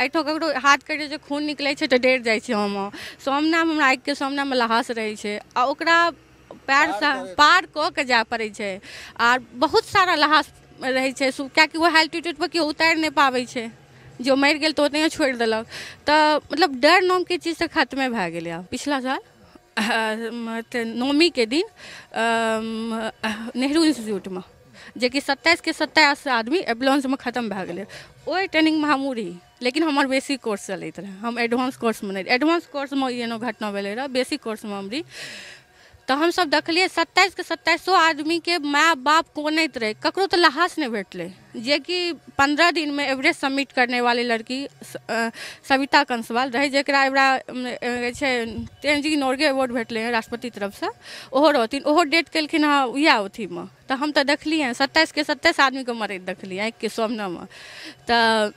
एहिठाम ककरो हाथ कटे जे खून निकलै छै तऽ डरि जाइ छै। हम सामनामे हमरा आँखिके सामनामे लहास रहै छै आ ओकरा पैरसँ पार कऽ के जाय पड़ै छै। आर बहुत सारा लहास रहै छै किएकि वो एल्टीट्यूडपर केओ उतारि नहि पाबै छै, जो मरि गेल तऽ ओतहिए छोड़ि देलक। तऽ मतलब डर नामके चीज तऽ खतमे भए गेलै। आब पिछला साल नवमी के दिन नेहरू इंस्टीट्यूटमे जेकि 27 के 27 आदमी एम्बुलेंसमे खत्म भए गेलै, ओहि ट्रेनिंगमे हमहूँ रही। लेकिन हमर बेसिक कोर्स चलैत रहै, हम एडवांस कोर्समे नहीं। एडवांस कोर्समे ई एनो घटना भेलै रहै, बेसिक कोर्समे हम रही। तऽ हमसब देखलिए 27 के 27 आदमी के माय बाप कोनैत रहे, ककरो तो लहास नहीं भेटले। जेकि 15 दिन में एवरेस्ट सबमिट करने वाली लड़की सविता कंसवाल रहे, जरा तेनजिंग नोर्गे अवार्ड भेटले हैं राष्ट्रपति तरफ से, ओहो रहथिन। ओहो डेट केलखिन हाँ उएह अथीमे। तऽ हम तऽ देखलिए 27 के 27 आदमी के मरैत देखलिए आँखिके सामनेमे। तऽ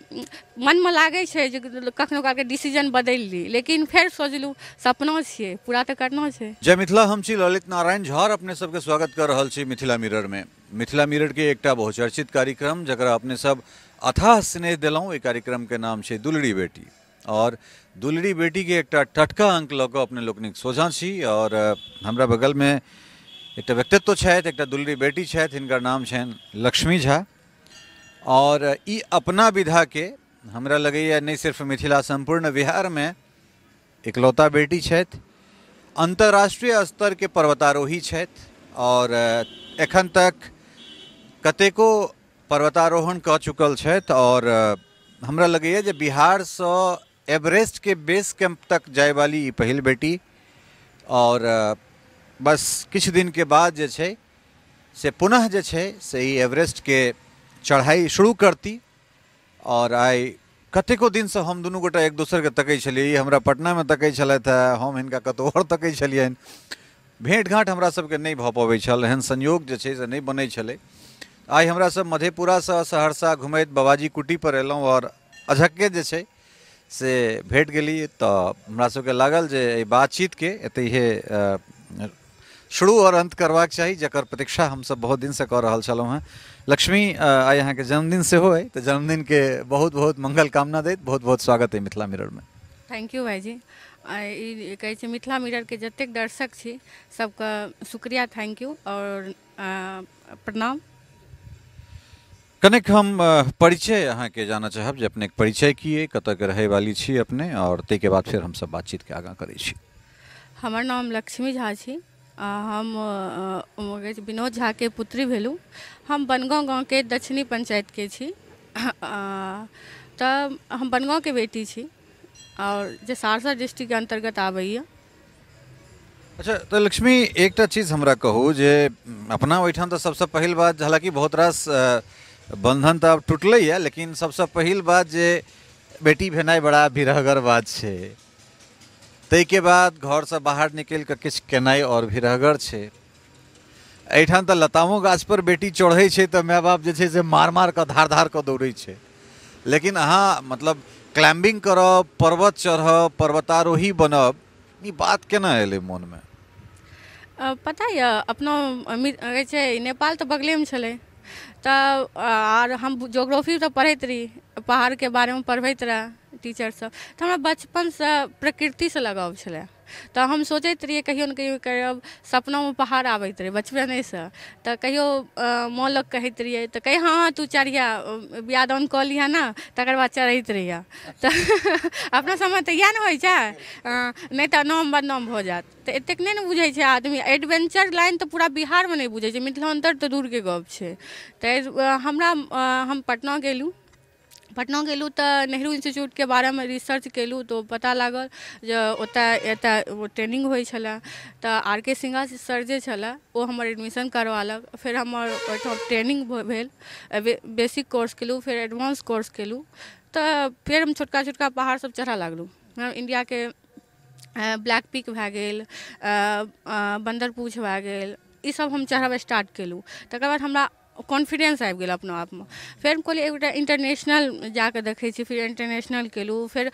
मनमे लागै छै जे कखनो कालके डिसीजन बदलि ली, लेकिन फेर सोचलू सपना छियै, पूरा तऽ करना छै। जय मिथिला, हम छी ललित नारायण झा, अपने सबके स्वागत कर रहल छी मिथिला मिरर में। मिथिला मिरर के एकटा बहुचर्चित कार्यक्रम जकरा अपने सब अथाह स्नेह दिलौं, एहि कार्यक्रम के नाम छै दुलड़ी बेटी। और दुलड़ी बेटी के एकटा टटका अंक लऽ कऽ अपने लोकनिक सोझा छी। और हमरा बगल में एकटा व्यक्तित्व छथि, एकटा दुलड़ी बेटी छथि, हिनकर नाम छनि लक्ष्मी झा। और ई अपना विधा के हमरा लगैया नहीं सिर्फ मिथिला, संपूर्ण बिहार में इकलौता बेटी छथि। अंतर्राष्ट्रीय स्तर के पर्वतारोही छथि और एखन तक कतेको पर्वतारोहण कऽ चुकल छथि। और हमरा लगैया जे बिहार से एवरेस्ट के बेस कैंप तक जाय वाली ई पहिल बेटी। और बस किछु दिन के बाद जे छै से पुनः जे छै से ई एवरेस्ट के चढ़ाई शुरू करती। और आइ कतेको दिन से हम दुनू गोटा एक दोसर के तकै छलियै, हमरा पटना में तकै छलथि है, हम हिनका कतौ और तकै छलियनि। भेंट घाट हमरा सबके नहीं भऽ पबै छल, एहन संयोग जे छै से नहीं बनै छलै। आइ हमरा सब मधेपुरा से सहरसा घुमैत बाबाजी कुटी पर एलहुँ और अझक्के जे छै से भेट गेली। तऽ हमरा सबके लागल जे एहि बातचीत के एतहिए शुरू और अंत करबाक चाही, जकर प्रतीक्षा हम सब बहुत दिन से कऽ रहल छलहुँ हैं। लक्ष्मी, आइ अहाँके जन्मदिन सेहो अइ, तऽ जन्मदिन के बहुत बहुत मंगल कामना दैत बहुत बहुत स्वागत है मिथिला मिरर में। थैंक यू भाईजी। ई कहै छै मिथिला मिरर के जतेक दर्शक छी सबका शुक्रिया, थैंक यू और प्रणाम। कनेक हम परिचय अहाँके जानऽ चाहब जे अपने परिचय की अइ, कतऽ के रहै वाली छी अपने, और ताहिके बाद फिर हम सब बातचीत के आगाँ करै छी। हमर नाम लक्ष्मी झा छी। हम विनोद झा के पुत्री भेलू। हम बनगांव गाँव के दक्षिणी पंचायत के छी। तऽ हम बनगांव के बेटी छी और जे सहरसा डिस्ट्रिक्ट के अंतर्गत आबैया। अच्छा, तो लक्ष्मी एकटा चीज हमरा कहू जे अपना ओहिठाम तऽ सबसे पहिल बात, हालांकि बहुत रास बंधन तऽ आब टूटलै है, लेकिन सबसे पहिल बात जे बेटी भेनाइ बड़ा भिरहगर बात छै। ताहिके बाद घर से बाहर निकल कऽ किछु केनाइ और भिरहगर छै। एहिठाम तऽ लतामो गाछ पर बेटी चढ़ै छै तऽ माय बाप जे छै से मार मार कऽ धार धार कऽ दौड़ै छै। लेकिन अहाँ मतलब क्लाइंबिंग करब, पर्वत चढ़ब, पर्वतारोही बनब, ई बात केना एलै मोन में? पता यऽ अपना कहै छै नेपाल तऽ बगलेमे छलै। तऽ आर हम जोग्राफी तऽ पढ़ैत रही, पहाड़के बारेमे पढ़बैत रहे टीचर सब। तऽ हमरा बचपनसँ प्रकृतिसँ लगाव छलै। तऽ हम सोचैत रहियै कहियो ने कहियो करब, सपनामे पहाड़ आबैत रहै बचपनेसँ। तऽ कहियो माँ लग कहैत रहियै तऽ कहियै हाँ तू चढ़िया, बियाह दान कऽ लिहे ने तकर बाद चढ़ैत रहिया। तऽ अपना सबमे तऽ इएह ने होइ छै, नहीं तऽ नाम बदनाम भऽ जायत। तऽ एतेक नहीं ने बुझै छै आदमी, एडवेंचर लाइन तऽ पूरा बिहारमे नहीं बुझै छै, मिथिलांचल तऽ दूरके गप छै। तऽ हम पटना गेलूँ तऽ नेहरू इंस्टीट्यूटके बारेमे रिसर्च केलूँ तऽ पता लागल जे एतऽ ट्रेनिंग होइ छलै। तऽ आर के सिंघा सर जे छलै ओ हमर एडमिशन करवालक। फिर हमर ओहिठाम ट्रेनिंग भेल, बेसिक कोर्स केलूँ, फिर एडवांस कोर्स केलूँ। तऽ फिर हम छोटका छोटका पहाड़ सब चढ़ऽ लागलूँ। इंडिया के ब्लैक पीक भए गेल, बंदरपूछ भए गेल, ई सब हम चढ़ब स्टार्ट केलूँ। तकर बाद हमरा कॉन्फिडेंस आबि गेल अपना आपमे। फिर हम कहलिए एकटा इंटरनेशनल जाके देखै छी, फिर इंटरनेशनल केलूँ। फिर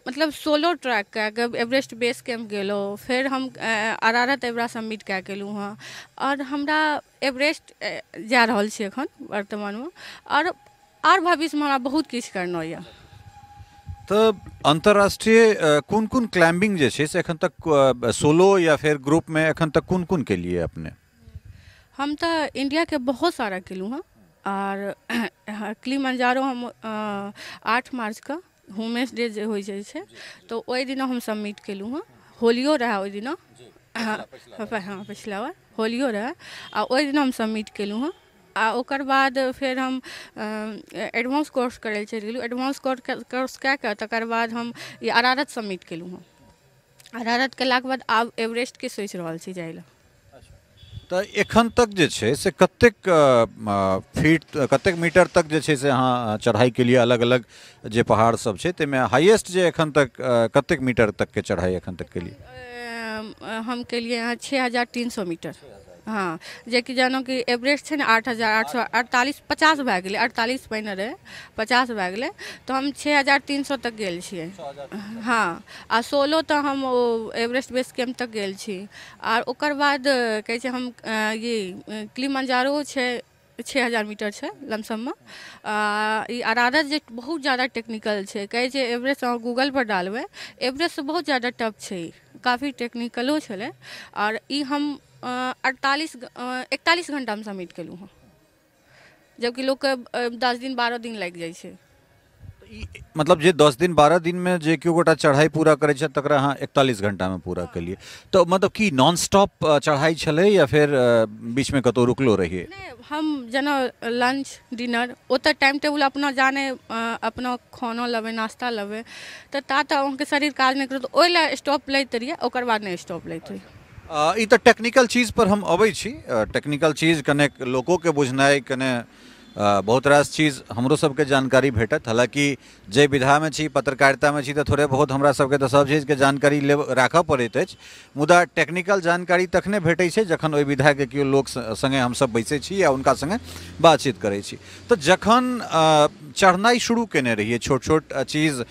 मतलब सोलो ट्रैक कए कऽ एवरेस्ट बेस कैंप गेलहुँ। फिर हम अरारत एवरा सबमिट कए केलूँ हँ। और हमरा एवरेस्ट जा रहल छी एखन वर्तमानमे, और भविष्यमे हमरा बहुत किछु करना यऽ। तो अंतर्राष्ट्रीय कौन कौन क्लाइंबिंग जे छे से एखन तक सोलो या फिर ग्रुप में एखन तक कौन कौन के लिए अपने? हम तो इंडिया के बहुत सारा केलू हैं और किलिमंजारो हम 8 मार्च का वुमेन्स डे जे हो जाए छे तो ओहि दिन हम सबमिट केलू हैं। होलियो रहा ओहि दिन, हाँ पिछला बार होलियो रहा आ ओहि दिन हम सबमिट केलू हैं। आ ओकर बाद फिर हम एडवांस कोर्स करे चलि गेलू। एडवांस कोर्स कए के तकर बाद हम ये अरारत सबमिट केलू हैं। अरारत केलाके बाद आब एवरेस्ट के सोचि रहल छी जाय ला। तो एखन तक जे छे से कतेक फीट कतेक मीटर तक जे छे से अहाँ चढ़ाई के लिए अलग अलग जे पहाड़ सब छे ते में हाईएस्ट जे एखन तक कतेक मीटर तक के चढ़ाई एखन तक के लिए? हम के लिए यहाँ 6300 मीटर, हाँ जे कि जानो कि एवरेस्ट है ना 8848 50 भए गेलै, 48 पहिने रहे 50 भए गेलै तो हम 6300 तक गेल छियै। हाँ आ सोलो तो हम ओ एवरेस्ट बेस कैम्प तक गेल छी। आर ओकर बाद कहै छै हम ये किलिमंजारो छै 6000 मीटर छै लमसममे। ई अरारत जे बहुत ज़्यादा टेक्निकल छै, कहै छै एवरेस्ट अहाँ गूगल पर डालबै एवरेस्ट बहुत ज़्यादा टफ छै, काफ़ी टेक्निकलो छलै। और ई हम 41 घंटा में सबमिट केलू हँ, जबकि लोग के 10 दिन 12 दिन लग जाए छे। मतलब जे 10 दिन 12 दिन में जे केओ गोटा चढ़ाई पूरा करे छे तकरा अहाँ 41 घंटा में पूरा कर लिए। तो मतलब कि नॉन स्टॉप चढ़ाई छले या फिर बीच में कतो रुकलो रहिए? नहीं, हम जना लंच डिनर ओत टाइम टेबल अपना जाने अपना खाना लेवे नाश्ता लेवे तो ता अहाँके शरीर काज नहीं करत, ओहि ला स्टॉप लैत रहिए, ओकर बाद नहीं स्टॉप लैत रहिए। ई तो टेक्निकल चीज पर हम अबै छी। टेक्निकल चीज कने लोगों के बुझनाई कने बहुत रास चीज हमरो सबके जानकारी भेटत। हालांकि जे विधा में छी पत्रकारिता में छी तो थोड़े बहुत हमरा सबके तो सब चीज के जानकारी ले राखऽ पड़ैत अछि, मुदा टेक्निकल जानकारी तखने भेटै छै जखन ओहि विधा के केओ लोक संगे हमसब बैसै छी या उनका संगे बातचीत करै छी। तो जखन चढ़नाई शुरू केने रहिए छोट छोट चीज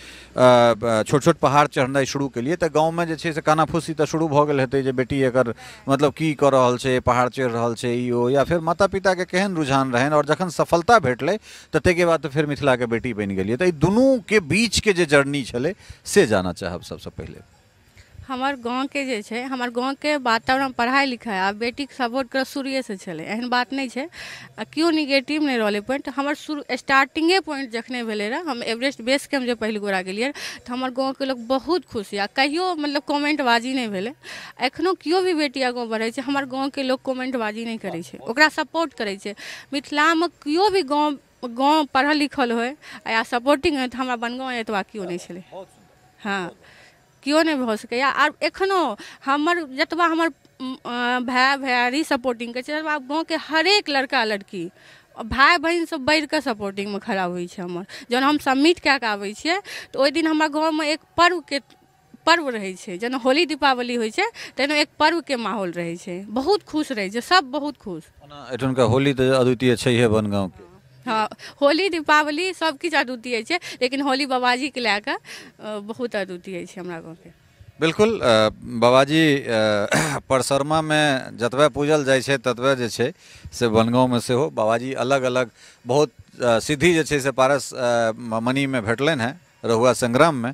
छोट छोट पहाड़ चढ़नाई शुरू केलिए तो गाँव में जे छै से कानाफूसी तो शुरू भऽ गेल हेतै जे बेटी एकर मतलब की कऽ रहल छै, पहाड़ चढ़ि रहल छै ई ओ, या फिर माता पिता के केहन रुझान रहन और जखन सफलता भेटलै तो ताहिके बाद तो फिर मिथिला के बेटी बनि गेलिए। तो दुनू के बीच के जे जर्नी छलै से जाना चाहब सबसे पहले। हमार गाँव के जे छै, हमार गाँव के वातावरण पढ़ाई लिखाई आ बेटी के सपोर्ट कर शुरुए से छलै, एहन बात नहीं छै। क्यों निगेटिव नहीं रहले पॉइंट, हमार शुरू स्टार्टिंगे पॉइंट जखने भेले रहे हम एवरेस्ट बेस कैम्प जे पहले गोरा गेलिए तो हमार गाँव के लोग बहुत खुश या कहियो मतलब कमेंट बाजी नहीं भेले। एखनो कियो भी बेटी आगू बढ़े छै हमार गाँव के लोग कमेंट बाजी नहीं करे छै, ओकरा सपोर्ट करे छै। मिथिला में कियो भी गाँव पढ़ल लिखल हो या सपोर्टिंग है तो हमारा बनगाँव एतबा कियो नहीं छलै। हाँ क्यों नहीं भऽ सकैया। आर एखनो हमर जतबा हमर भाई भैयारी सपोर्टिंग के छै, गाँव के हरेक लड़का लड़की भाई बहन सब बढ़ के सपोर्टिंग में खड़ा होइ छै। हमर जहन हम सबमिट कए के आबै छियै तो ओहि दिन हमरा गाँव में एक पर्व रहे छै, जेना होली दीपावली होइ छै तेना एक पर्व के माहौल रहे छै, बहुत खुश रहे छै सब, बहुत खुश। एठुनका होली तो अद्वितीय छैहे बनगाँव के। हाँ होली दीपावली सब किछु अद्वितीय छै, लेकिन होली बाबाजी के लए कऽ बहुत अद्वितीय छै हमरा गाँव के। बिल्कुल बाबाजी परसरमा में जतबे पूजल जाइ छै ततबे जे छै से बनगाँव में सेहो बाबाजी अलग अलग बहुत सिद्धि जे छै से पारस मनी में भेटलनि हैं रहुआ संग्राम में।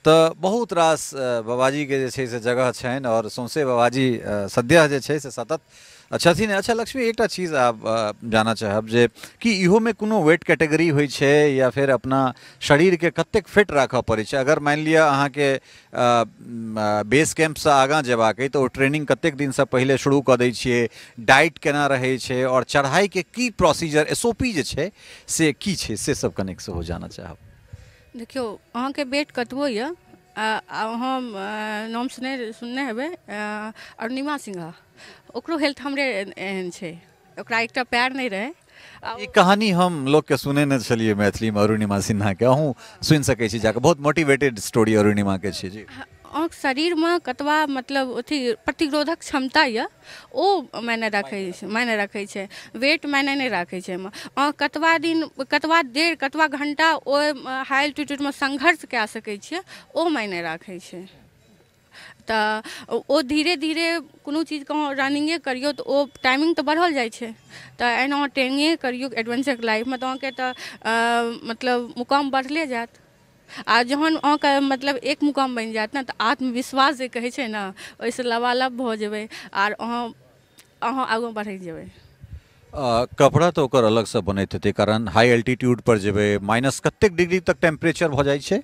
तो बहुत रास बाबाजी के जे छै से जगह छनि और सौंसे बाबाजी सद्यः जे छै से सतत छथिन। अच्छा लक्ष्मी, एकटा चीज आप जाना चाहब जे कि इहो में कोनो वेट कैटेगरी होइ छै या फिर अपना शरीर के कतेक फिट राखऽ पड़ै छै? अगर मान लिया अहाँ के बेस कैम्प से आगाँ जेबाक अइ तो ट्रेनिंग कतेक दिन से पहले शुरू कऽ दै छियै, डाइट केना रहै छै और चढ़ाई के की प्रोसीजर SOP जे छै से की छै से सब कनेक्ट सेहो जाना चाहब। देखियो अहाँ के वेट कतबो यऽ हम नाम सुनने हेबै अरुणिमा सिन्हा, ओकरो हेल्थ हमरे एहन छै, ओकरा एकटा पैर नहीं रहे। ई कहानी हम लोग के सुने न छलिए मैथिली में अरुणिमा सिन्हा के, अहूँ सुनि सकै छी जाके, बहुत मोटिवेटेड स्टोरी अरुणिमा के छै जी। अहाँके शरीर में कतबा मतलब अथी प्रतिरोधक क्षमता यऽ ओ मायने रखै छै, वेट मायने नहीं राखै छै। अहाँ कतबा दिन कतबा देर कतबा घंटा ओ हाई एल्टीट्यूड में संघर्ष कए सकै छियै ओ मायने राखै छै। तो ओ धीरे धीरे कोनो चीज के रनिंगे करियो तो ओ टाइमिंग तो बढ़ल जाइ छै। तो एना ट्रेनिंगे करियो एडवेंचर लाइफ में तो अहाँके तो मतलब मुकाम बढ़ले जात। आ जहन अहाँके मतलब एक मुकाम बनि जायत ने तऽ आत्मविश्वास जे कहै छै ने ओहिसँ लबालब भऽ जेबै आर अहाँ आगाँ बढ़ैत जेबै। कपड़ा तो ओकर अलग से बनैत हेतै, कारण हाई एल्टीट्यूड पर जेबै। माइनस कतेक डिग्री तक टेम्परेचर भऽ जाइ छै?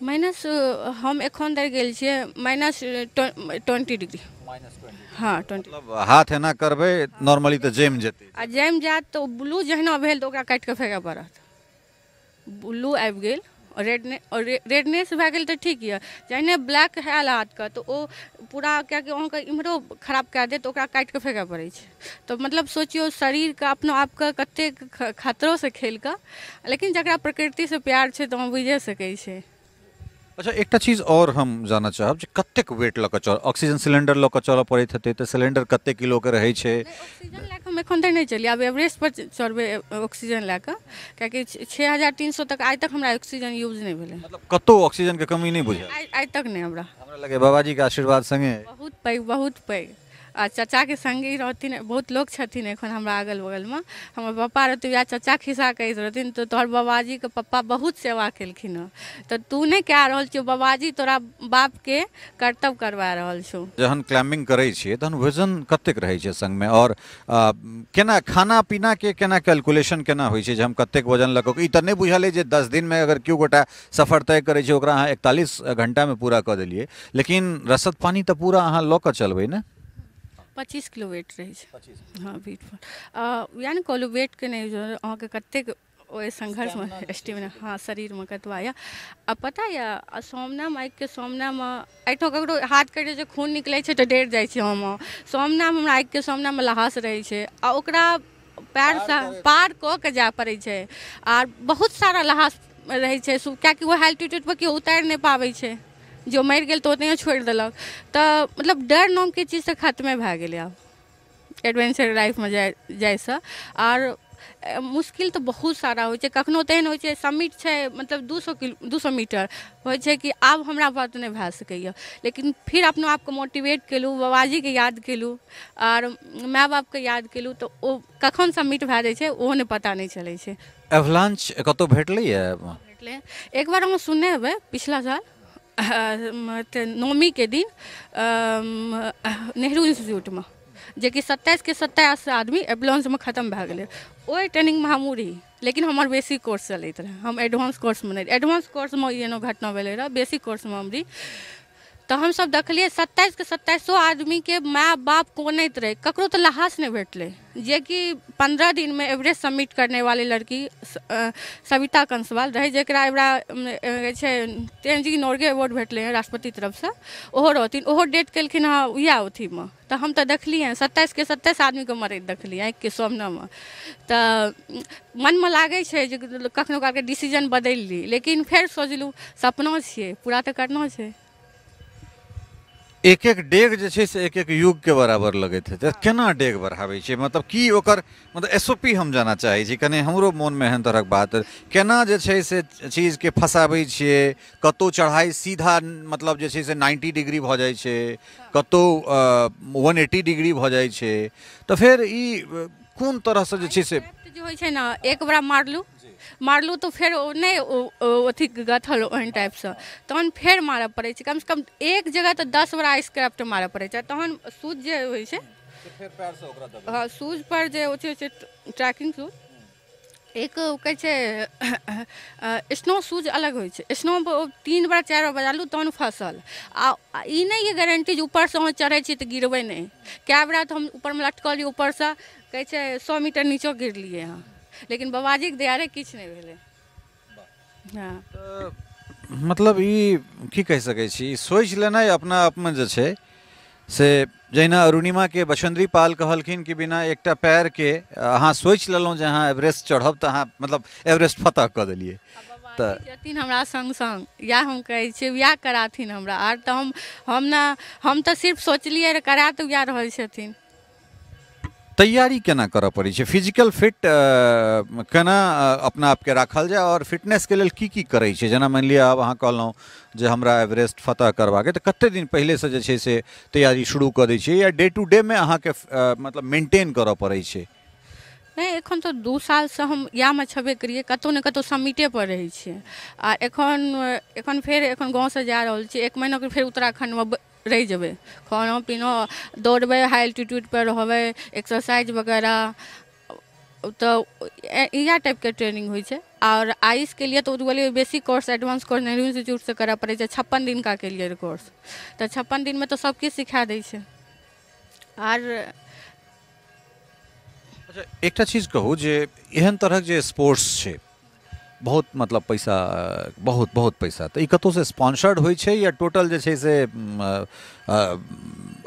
माइनस हम एखन धरि गेल छियै -20 डिग्री। हाँ 20। मतलब हाथ एना करबै नॉर्मली तऽ जमि जेतै। आ जमि जायत तऽ ब्लू जहिना भेल तऽ ओकरा काटि कऽ फेंकय पड़त। ब्लू आबि गेल रेडनेस भए गेल तऽ ठीक यऽ, जहने ब्लैक आयल हाथके तऽ ओ पूरा किएकि अहाँके इम्हरो खराब कए देत, ओकरा काटि कऽ फेंकय पड़ै छै। तऽ मतलब सोचियौ शरीरके अपना आपके कतेक खतरोसँ खेल कऽ, लेकिन जकरा प्रकृतिसँ प्यार छै तऽ अहाँ बुझे सकै छै। अच्छा, एकटा चीज और हम जानना चाहब जे कतेक वेट लऽ कऽ चल, ऑक्सीजन सिलेंडर लऽ कऽ चलऽ पड़ैत हेतै तऽ सिलेंडर कतेक किलो के रहै छै? ऑक्सीजन लए कऽ हम एखन धरि नहीं चलिए, आब एवरेस्ट पर चढ़बै ऑक्सीजन लए कऽ, किएकि 6300 तक आइ तक हमरा ऑक्सीजन यूज नहीं भेलै। मतलब कतौ ऑक्सीजन के कमी नहीं बुझायल? आइ तक नहीं हमरा लगे बाबाजी के आशीर्वाद संगे बहुत पैघ। आ चाचाके संगी रहथिन, बहुत लोग छथिन एखन हमरा अगल बगलमे। हमर पप्पा रहथिन, वएह चाचा खिस्सा कहैत रहथिन तऽ तोहर बाबाजीके पप्पा बहुत सेवा केलखिन हँ, तऽ तू नहीं कए रहल छियौ, बाबाजी तोरा बापके कर्तव्य करवा रहल छौ। जहन क्लाइंबिंग करै छियै तहन वजन कतेक रहै छै संग में, और केना खाना पीना के केना कैलकुलेशन केना होइ छै जे हम कतेक वजन लऽ कऽ? ई तऽ नहीं बुझल है जे 10 दिन में अगर केओ गोटा सफर तय करै छै ओकरा अहाँ 41 घंटा में पूरा कऽ देलियै, लेकिन रसद पानी तऽ पूरा अहाँ लऽ कऽ चलबै ने? 25 किलो वेट रहै छै। हाँ वेट पर या ने कहलू वेट के नहीं, अहाँके कतेक ओहि संघर्षमे स्टेमिना हाँ शरीरमे कतबा यऽ। आ पता यऽ सामनामे आगिके सामनामे एहिठाम ककरो हाथ कटै छै खून निकलै छै तऽ डरि जाइ छै। हम सामनामे हमरा आगिके सामनामे लहास रहै छै आ ओकरा पैरसँ पार कऽ के जाय पड़ै छै। आर बहुत सारा लहास रहै छै किएकि वो एल्टीट्यूड पर केओ उतारि नहीं पाबै छै, जो मरि गेल तऽ ओतहिए छोड़ि देलक। तऽ मतलब डर नामके चीज तऽ खतमे भए गेलै आब एडवेंचर लाइफमे जाइसँ। आर मुश्किल तऽ बहुत सारा होइ छै, कखनो तऽ एहन होइ छै समिट छै मतलब 200 मीटर होइ छै कि आब हमरा बात नहीं भए सकैए, लेकिन फिर अपना आपके मोटिवेट केलहुँ, बाबाजीके याद केलहुँ आर माय बापके याद केलहुँ तऽ ओ कखन समिट भए जाइ छै ओहो नहीं पता नहीं चलै छै। एवलांच कतौ भेटलैए? एक बार हम सुनने हेबै पिछला साल नौमी के दिन नेहरू इंस्टीट्यूटमे, जेकि 27 के 27 आदमी एम्बुलेंसमे खत्म भए गेलै। ओहि ट्रेनिंगमे हमहूँ रही, लेकिन हमर बेसिक कोर्स चलैत रहै, हम एडवांस कोर्समे नहीं। एडवांस कोर्समे एहनो घटना भेलै रहै, बेसिक कोर्समे हम रही। तऽ हमसब देखलिए 27 के 27 आदमी के माय बाप कोनैत रहे, ककरो तो लहास नहीं भेटले। जे कि 15 दिन में एवरेस्ट सबमिट करने वाली लड़की सविता कंसवाल रहे, जकरा तेनजिंग नोर्गे अवार्ड भेटले हैं राष्ट्रपति तरफ से, ओहो रहथिन। ओहो डेट केलखिन हाँ इएह अथीमे। तऽ हम तऽ देखलिए 27 के 27 आदमी के मरैत देखलिए आँखिके सामनेमे। तऽ मनमे लागै छै जे कखनो कालके डिसीजन बदलि ली, लेकिन फेर सोचलहुँ सपना छियै पूरा तऽ करना छै। एक एक डेग जे छै से एक एक युग के बराबर लगैत हेतै। केना डेग बढ़ाबै छै, मतलब की ओकर मतलब एसओपी हम जानना चाहै छी, कने हमरो मोन में एहन तरहक बात केना जे छै से चीज के फंसाबै छियै? कतौ चढ़ाई सीधा मतलब जे छै से 90 डिग्री भऽ जाइ छै, कतौ 180 डिग्री भऽ जाइ छै, तऽ फेर ई कोन तरह से जे छै से जे होइ छै ने एक बार मारलू तो फेर नहीं अथी गथल ओहन टाइपसँ, तहन फेर मारऽ पड़ै छै। कमसँ कम एक जगह तऽ 10 बार स्क्रैप्ट मारऽ पड़ै छै। तहन शूज जे होइ छै हाँ शूज पर जे होइ छै ट्रैकिंग शूज, एक कहै छै स्नो शूज अलग होइ छै। स्नो 3 बार 4 बार बजालू तहन फसल। आ ई नहीं ये गारंटी जे ऊपरसँ अहाँ चढ़ै छी तऽ गिरबै नहीं। कए बेरा तऽ हम ऊपरमे लटकल रही, ऊपरसँ कहै छै 100 मीटर नीचो गिरलियै हँ, लेकिन बाबाजीके दया रे किछु नहीं भेलै। हाँ मतलब ई की कहि सकै छी, सोचि लेनाइ अपना आपमे जे छै से जहिना अरुणिमा के बछेंद्री पाल कहलखिन कि बिना एकटा पैर के अहाँ सोचि लेलहुँ जे अहाँ एवरेस्ट चढ़ब तऽ अहाँ मतलब एवरेस्ट फतह कऽ देलियै। तऽ जथिन हमरा संग इएह हम कहै छियै, इएह कराथिन हमरा। आर तऽ हम तऽ सिर्फ सोचलियै करा तऽ इएह रहल छथिन। तैयारी केना करऽ पड़ै छै? फिजिकल फिट केना अपना आपके राखल जाय, और फिटनेस के लेल की करै छै? जेना मानि लिअ आब अहाँ कहलहुँ जे हमरा एवरेस्ट फतह करबाक तऽ कते दिन पहिले से जे छै से तैयारी शुरू कऽ दै छियै, या डे टू डे में अहाँके मतलब मेंटेन करऽ पड़ै छै? नहीं एखन तो 2 साल से हम या में छेबे करिए, कतौ ने कतौ समिटे पर रहे छिए। आ एखन फिर एखन गाँव से जा रहल छी, 1 महीना के फिर उत्तराखंड में रह जेबे, खाना पीना दौड़बे, हाई एल्टीट्यूड पर रहबे, एक्सरसाइज वगैरह, तो इएह टाइप के ट्रेनिंग होइ छै। और आइस के लिए तो बोलिए basic course, advance course Nehru institute से करऽ पड़े छै, 56 दिन का के लिए कोर्स, तो 56 दिन में तो सब किछु सिखा दै छै। और अच्छा एकटा चीज कहू जे एहन तरहक जे स्पोर्ट्स छै, बहुत मतलब पैसा, बहुत बहुत पैसा, तो ई कतौ से स्पॉन्सर्ड होइ छै या टोटल जे छै से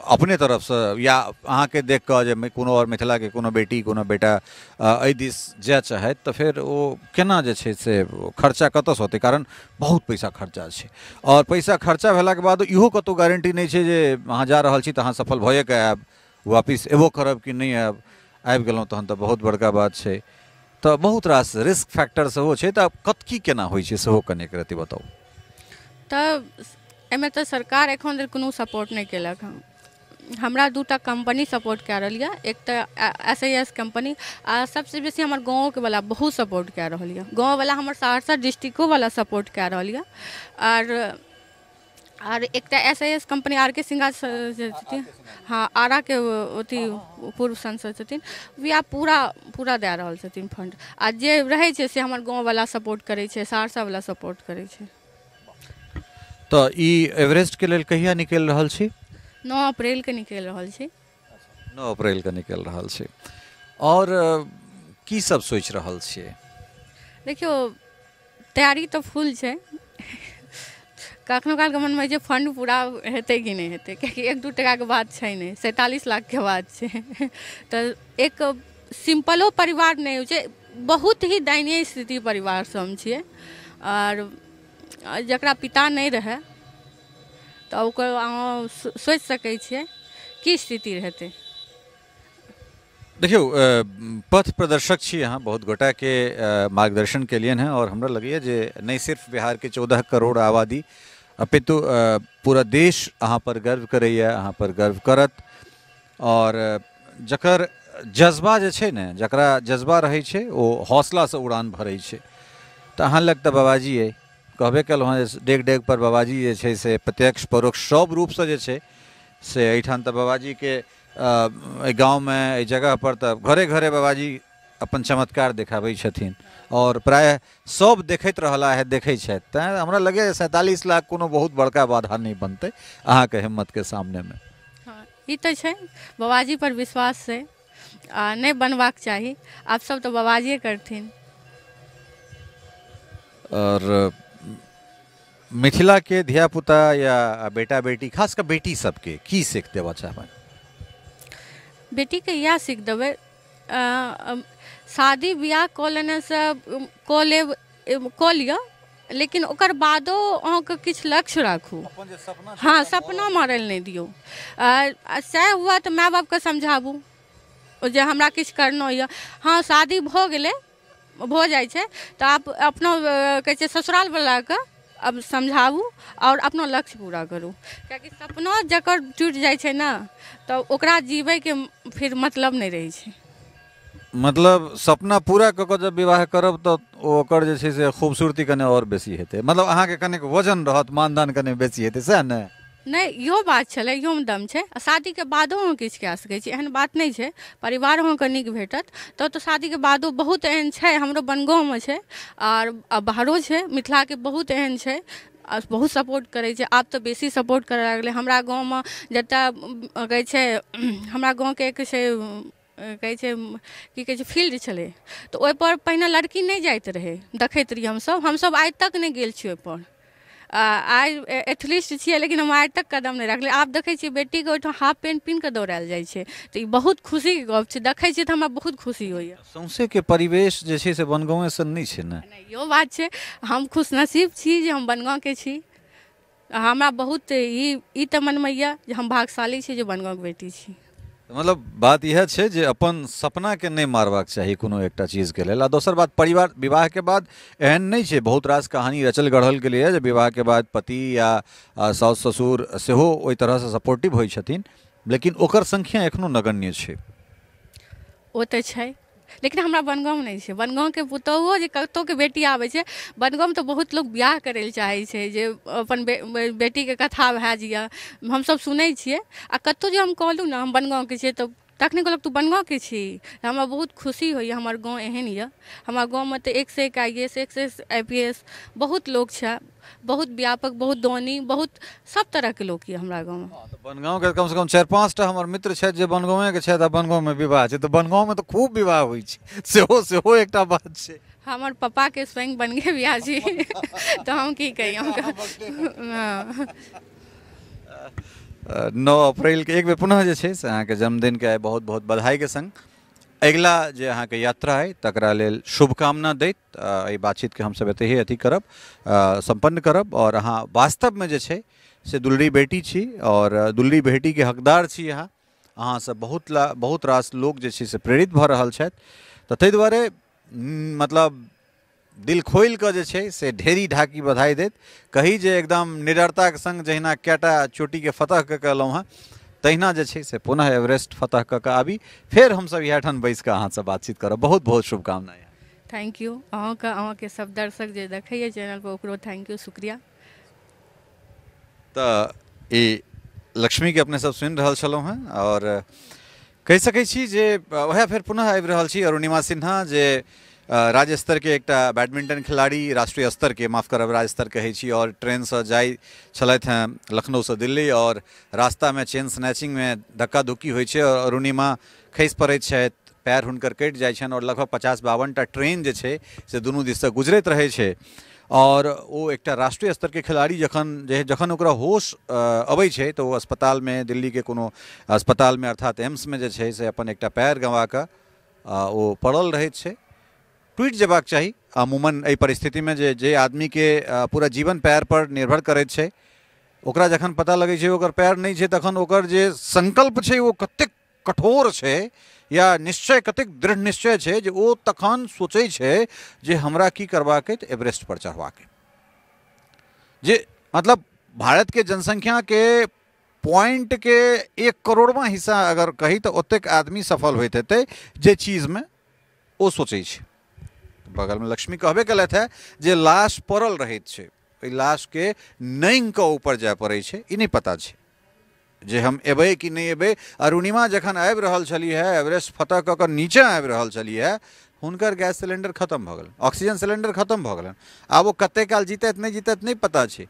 अपने तरफ से, या अहाँ के देख कऽ जे कोनो और मिथिला के कोनो बेटी कोनो बेटा एहि दिस जाय चाहै तऽ फिर ओ केना जे छै से खर्चा कतऽसँ होतै, कारण बहुत पैसा खर्चा छै। और पैसा खर्चा भेलाके बाद इहो कतौ गारंटी नहि छै जे अहाँ जा रहल छी तऽ अहाँ सफल भए कऽ आयब, वापिस एबो करब कि नहीं आयब, आबि गेलहुँ तहन तऽ बहुत बड़का बात छै। तो बहुत रास रिस्क फैक्टर सेहो छै, तऽ कतकी केना होइ छै सेहो कनेक रति बताउ। तब एहिमे तऽ सरकार एखन धरि कोनो सपोर्ट नहीं केलक हँ। हमरा 2टा कंपनी सपोर्ट कए रहल यऽ, एक तो SAS कंपनी, आ सबसे बेसी हमर गाँव के वाला बहुत सपोर्ट कए रहल यऽ। गाँव वाला हमर सहरसा डिस्ट्रिक्टो वाला सपोर्ट कए रहल यऽ। और एक तो SAS कंपनी RK सिंघा छथिन, हाँ आरा के अथी पूर्व सांसद छथिन, वएह पूरा दए रहल छथिन फंड। आ जे रहै छै से हमर गाँव वाला सपोर्ट करै छै, सहरसा वाला सपोर्ट करै छै। तो ई एवरेस्ट के लेल कहिया निकलि रहल छी? 9 अप्रैल के निकलि रहल छी। 9 अप्रैल के निकलि रहल छी। और की सब सोचि रहल छियै? देखियो तैयारी तो फुल छै, कखनो काल के मन में जे फंड पूरा हेतै कि नहीं हेतै, कियाकि 1-2 टका के बात छै नहीं, 47 लाख के बात छै। तो एक सिंपलो परिवार नहीं होइ छै, बहुत ही दयनीय स्थिति परिवार से हम छियै। और जकरा पिता नहीं रहे तो ओकर अहाँ सोचि सकै छियै की स्थिति रहतै। देखियो पथ प्रदर्शक छी अहाँ, बहुत गोटा के मार्गदर्शन के लिए हैं, और हमरा लगैए जे नहीं सिर्फ बिहार के 14 करोड़ आबादी अपितु पूरा देश अहाँ पर गर्व करैए, अहाँ पर गर्व करत। और जकर जज्बा जे छै ने, जकरा जज्बा रहै छै ओ हौसला से उड़ान भरै छै। तऽ अहाँ लग तऽ बाबाजी अइ, कहबे केलहुँ हँ डेग डेग पर बाबाजी जे छै से प्रत्यक्ष परोक्ष सब रूपसँ जे छै से एहिठाम तऽ बाबाजी के गाँव में एहि जगह पर तऽ घरे घरे बाबाजी अपन चमत्कार देखाबै छथिन, और प्राय सब देखैत रहला है, देखै छथि। तैं हमरा लगे 47 लाख कोनो बहुत बड़का बाधा नहीं बनतै अहाँ के हिम्मत के सामने में। हाँ ई तो छै, बाबाजी पर विश्वास से नहीं बनबाक चाही, आप सब तो बाबाजिए करथिन। और मिथिला के धिया पुता या बेटा बेटी, खास कर बेटी सबके की सीख देबा चाहबनि? बेटी के इएह सीख देबै, शादी बियाह कऽ लेने से कऽ लिअ, लेकिन ओकर बादो अहाँके किछु लक्ष्य राखू। हाँ सपना मारल नहीं दियौ। सएह हुआ तऽ माय बापके समझाबू जे हमरा किछु करना यऽ। हाँ शादी भऽ गेलै, भऽ जाइ छै तऽ आप अपना कहै छै ससुराल वालाके अब समझाबू और अपना लक्ष्य पूरा करू, कियाकि सपना जकर टूटि जाइ छै ने तऽ ओकरा जीबै के फिर मतलब नहीं रहै छै। मतलब सपना पूरा कऽ कऽ जब विवाह करब तऽ ओकर जे छै से खूबसूरती कने और बेसी हेतै, मतलब अहाँके कने वजन रहत, मानदान कने बेसी हेतै, सएह ने? नहीं इहो बात छलै, इहोमे दम छै। शादी के बादो अहाँ किछु कए सकै छी, एहन बात नहीं छै। परिवार अहाँके नीक भेटत तऽ शादी के बादो बहुत एहन छै, हमरो बनगाँवमे छै और बाहरो छै, मिथिला के बहुत एहन छै, बहुत सपोर्ट करै छै। आब तऽ बेसी सपोर्ट करऽ लागलै। हमरा गाँवमे जतऽ कहै छै, हमरा गाँवके एक छै कहै छै की कहै छै फील्ड छलै, तऽ ओहिपर पहिने लड़की नहीं जाइत रहै, देखैत रहिए हमसब आइ तक नहीं गेल छी ओहिपर। आइ एथलीस्ट छियै लेकिन हम आइ तक कदम नहीं रखलियै। आब देखै छियै बेटीके ओहिठाम हाफ पैंट पिन्ह कऽ दौड़ायल जाइ छै, तऽ ई बहुत खुशीके गप छै। देखै छियै तऽ हमरा बहुत खुशी होइए। सौंसे के परिवेश जे छै से बनगाँवे सन नहीं छै ने? नहीं इहो बात छै, हम खुशनसीब छी जे हम बनगाँवके छी। हमरा बहुत ई तऽ मनमे यऽ जे हम भाग्यशाली छी जे बनगाँवके बेटी छी। मतलब बात यह छै जे अपन सपना के नहीं मारबाक चाही कोनो एकटा चीज के लेल। आ दोसर बात, परिवार विवाह के बाद एहन नहीं छै, बहुत रास कहानी रचल गढ़ल गेलै है जे विवाह के बाद पति या साउस ससुर सेहो ओहि तरह से सपोर्टिव होइ छथिन, लेकिन ओकर संख्या एखनो नगण्य छै। ओ तऽ छै, लेकिन हमरा बनगाँव नहीं छै। बनगाँव के पुतौहो जे कतौ के बेटी आबै छै, बनगाँव तो बहुत लोग ब्याह करे ले चाहे छै, जे अपन बेटी के कथा भए जिया, हम सब सुनै छियै। आ कतौ जे हम कहलू ना हम बनगाँव के छियै, तो तखने कहलक तू बनगाँव के छी। हमरा बहुत खुशी होइए, हमर गाँव एहन यऽ। हमर गाँव में तो 1 से 1 IAS 1 से 1 IPS बहुत लोग छै, बहुत व्यापक, बहुत दानी, बहुत सब तरह के लोग ये हमरा गाँव में। तो बनगाँव के कम से कम 4-5 टा हमर मित्र छै जे बनगाँव के छै, बनगाँव में विवाह छै, तो बनगाँव में तो खूब विवाह होइ छै, सेहो एकटा बात छै। हमर पापा के स्वयं बन गए बियाह जी तो हम की कही, हम 9 अप्रैल के एक बेर पुनः जे छै से अहाँके जन्मदिन के बहुत बहुत बधाई के संग अगिला जे अहाँके यात्रा है तकरा लेल शुभकामना दैत एहि बातचीत के हम सब एते ही अथी करब, संपन्न करब। और अहाँ वास्तव में जे छै से दुलरी बेटी छी और दुलरी बेटी के हकदार छी। अहाँ से बहुत रास लोग जे छै से प्रेरित भऽ रहल छथि, तऽ ताहि दुआरे मतलब दिल खोल कऽ जे छै से ढेरी ढाकी बधाई देत। कही जे एकदम निडरता के संग जहिना कैटा चोटी के फतह कऽ के एलहुँ हँ, तहिना जे छै से पुनः एवरेस्ट फतह कऽ के आबी, फेर हम सब इएह ठाम बैस कऽ अहाँ से बातचीत करब। बहुत बहुत शुभकामनाएं। Thank U. अहाँके सब दर्शक जे देखैए चैनल पर ओकरो थैंक यू, शुक्रिया। तऽ ई लक्ष्मी के अपने सब सुनि रहल छलहुँ हैं और कहि सकै छी जे वएह फेर पुनः आबि रहल छी। अरुणिमा सिन्हा जे राज्य स्तर के एकटा बैडमिंटन खिलाड़ी, राष्ट्रीय स्तर के माफ करब राज्य स्तर कहै छी, और ट्रेन से जाइ छलथि हैं लखनऊ से दिल्ली, और रास्ता में चेन स्नैचिंग में धक्का धुक्की होइ छै और अरुणिमा खसि पड़ैत छथि, पैर हुनकर कटि जाइ छनि और लगभग 50-52 टा ट्रेन जे छै से दुनू दिस से गुजरैत रहै छै। और वो एकटा राष्ट्रीय स्तर के खिलाड़ी जखन ओकरा होश अबै छै तो वो अस्पताल में, दिल्ली के कोनो अस्पताल में अर्थात एम्स में जे छै से अपन एकटा पैर गंवा कऽ वो पड़ल रहैत छै। टूट जेबाक चाही अमूमन एहि परिस्थिति में जे आदमी के पूरा जीवन पैर पर निर्भर करैत छै, ओकरा जखन पता लगे छै ओकर पैर नहीं छै, तखन ओकर जे संकल्प छै वो कतेक कठोर छै या निश्चय कतेक दृढ़ निश्चय छै जे ओ तखन सोचै छै जे हमरा की करबाक अछि, एवरेस्ट पर चढ़बाक। जे मतलब भारत के जनसंख्या के पॉइंट के 1 करोड़वां हिस्सा अगर कही तो ओतेक आदमी सफल होते हेतै जे चीज में ओ सोचै छै। बगल में लक्ष्मी कहबे कलथि है जे लाश पड़ल रहैत छै, ओहि लाश के नंगि कऽ ऊपर जाय पड़ै छै, ई नहीं पता छै जे हम एबै कि नहीं एबै। अरुणिमा जखन आबि रहल छली है, एवरेस्ट फतह कऽ कऽ नीचे आबि रहल छली है, हुनकर गैस सिलेंडर खत्म भऽ गेल, ऑक्सीजन सिलेंडर खत्म भऽ गेलनि। आब ओ कते काल जीतैत नहीं पता छै,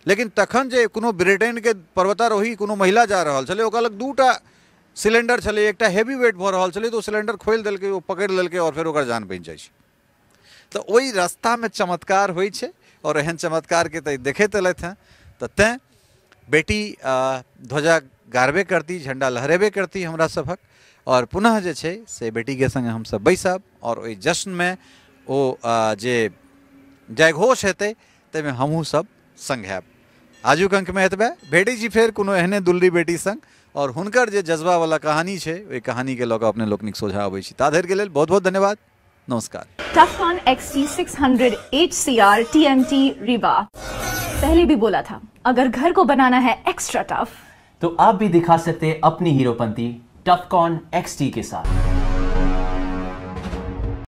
लेकिन तखन जे कोनो ब्रिटेन के पर्वतारोही कोनो महिला जा रहल छलै, ओकरा लग 2 टा सिलेंडर छलै, एकटा हेवी वेट भऽ रहल छलै, तो सिलेंडर खोलि देलकै, ओ पकड़ि लेलकै और फेर ओकर जान बचि जाइ छै। तो ओहि रास्ता में चमत्कार होइ छै और एहन चमत्कार के तऽ देखैत एलथि हैं। तऽ तें बेटी ध्वजा गारबे करती, झंडा लहरेबे करती हमरा सभक, और पुनः जे छै से बेटी के संगे हम सब बैसब और ओहि जश्न में ओ जे जयघोष हेतै ताहिमे हमहूँ सब संग हैब। आजुक अंक में एतबे, भेटै छी फेर कोनो एहने दुलरी बेटी संग और हुनकर जे जज्बा वाला कहानी छै ओहि कहानी के लऽ कऽ अपने लोकनिक सोझा अबै छी। ता धरि के लेल बहुत बहुत धन्यवाद, नमस्कार। टफकॉन XT 600 HCR TMT रीवा। पहले भी बोला था, अगर घर को बनाना है एक्स्ट्रा टफ, तो आप भी दिखा सकते हैं अपनी हीरोपंती टफकॉन XT के साथ।